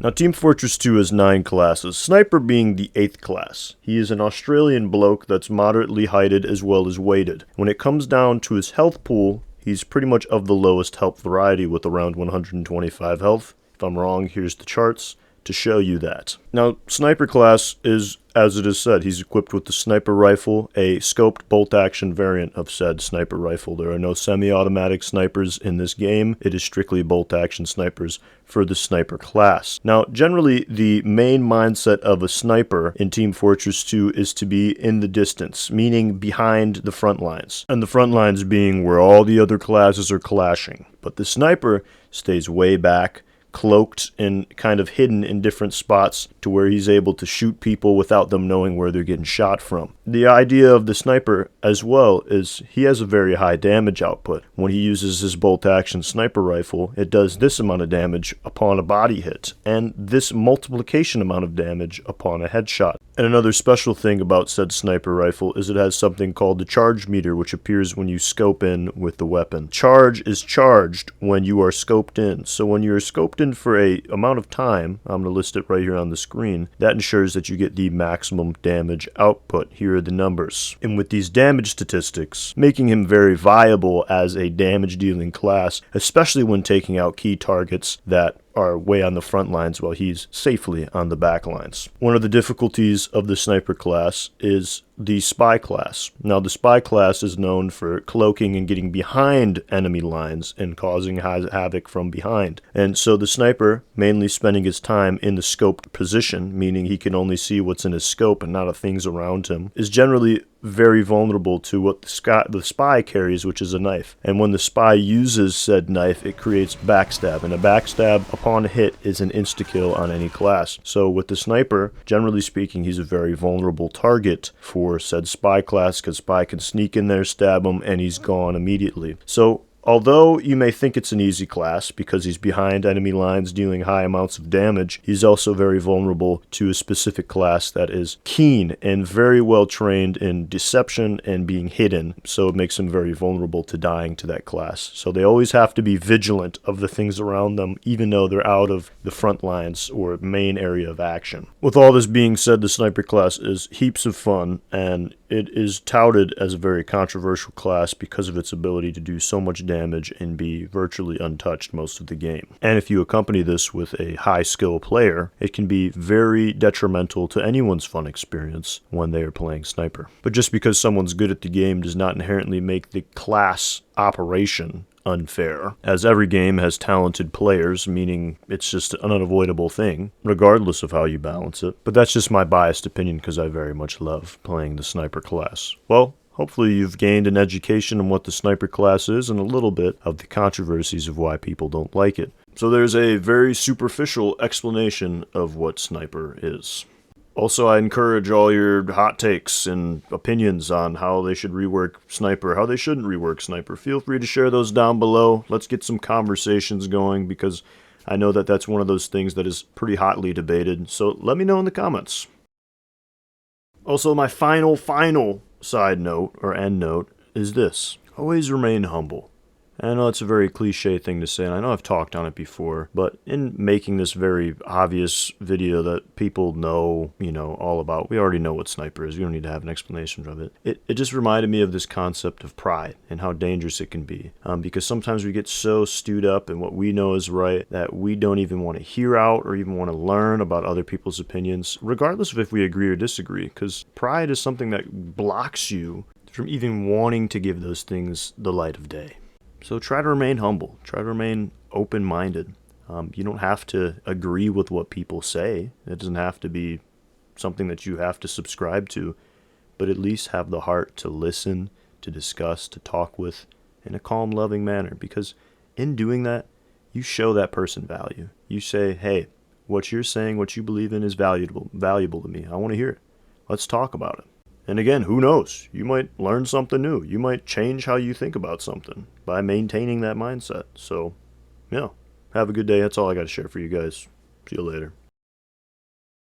Now, Team Fortress 2 has 9 classes, Sniper being the 8th class. He is an Australian bloke that's moderately heighted as well as weighted. When it comes down to his health pool, he's pretty much of the lowest health variety with around 125 health. If I'm wrong, here's the charts to show you that. Now, Sniper class is, as it is said, he's equipped with the Sniper Rifle, a scoped bolt-action variant of said Sniper Rifle. There are no semi-automatic snipers in this game. It is strictly bolt-action snipers for the Sniper class. Now, generally, the main mindset of a sniper in Team Fortress 2 is to be in the distance, meaning behind the front lines. And the front lines being where all the other classes are clashing. But the sniper stays way back, cloaked and kind of hidden in different spots to where he's able to shoot people without them knowing where they're getting shot from. The idea of the sniper as well is he has a very high damage output. When he uses his bolt-action sniper rifle, it does this amount of damage upon a body hit, and this multiplication amount of damage upon a headshot. And another special thing about said sniper rifle is it has something called the charge meter, which appears when you scope in with the weapon. Charge is charged when you are scoped in. So when you're scoped in for a amount of time, I'm going to list it right here on the screen, that ensures that you get the maximum damage output. Here are the numbers. And with these damage statistics, making him very viable as a damage dealing class, especially when taking out key targets that are way on the front lines while he's safely on the back lines. One of the difficulties of the sniper class is the spy class. Now, the spy class is known for cloaking and getting behind enemy lines and causing havoc from behind. And so the sniper, mainly spending his time in the scoped position, meaning he can only see what's in his scope and not the things around him, is generally very vulnerable to what the spy carries, which is a knife. And when the spy uses said knife, it creates backstab, and a backstab upon hit is an insta-kill on any class. So with the sniper, generally speaking, he's a very vulnerable target for said spy class, because spy can sneak in there, stab him, and he's gone immediately. So although you may think it's an easy class because he's behind enemy lines dealing high amounts of damage, he's also very vulnerable to a specific class that is keen and very well trained in deception and being hidden, so it makes him very vulnerable to dying to that class. So they always have to be vigilant of the things around them, even though they're out of the front lines or main area of action. With all this being said, the sniper class is heaps of fun, and it is touted as a very controversial class because of its ability to do so much damage and be virtually untouched most of the game. And if you accompany this with a high skill player, it can be very detrimental to anyone's fun experience when they are playing sniper. But just because someone's good at the game does not inherently make the class operation unfair, as every game has talented players, meaning it's just an unavoidable thing, regardless of how you balance it. But that's just my biased opinion because I very much love playing the sniper class. Well, hopefully you've gained an education on what the sniper class is and a little bit of the controversies of why people don't like it. So there's a very superficial explanation of what sniper is. Also, I encourage all your hot takes and opinions on how they should rework Sniper, how they shouldn't rework Sniper. Feel free to share those down below. Let's get some conversations going, because I know that that's one of those things that is pretty hotly debated. So let me know in the comments. Also, my final side note, or end note, is this. Always remain humble. I know it's a very cliche thing to say, and I know I've talked on it before, but in making this very obvious video that people know, all about, we already know what sniper is, we don't need to have an explanation of it. It just reminded me of this concept of pride and how dangerous it can be, because sometimes we get so stewed up in what we know is right that we don't even want to hear out or even want to learn about other people's opinions, regardless of if we agree or disagree, because pride is something that blocks you from even wanting to give those things the light of day. So try to remain humble. Try to remain open-minded. You don't have to agree with what people say. It doesn't have to be something that you have to subscribe to, but at least have the heart to listen, to discuss, to talk with in a calm, loving manner. Because in doing that, you show that person value. You say, hey, what you're saying, what you believe in is valuable to me. I want to hear it. Let's talk about it. And again, who knows? You might learn something new. You might change how you think about something by maintaining that mindset. So, yeah, have a good day. That's all I got to share for you guys. See you later.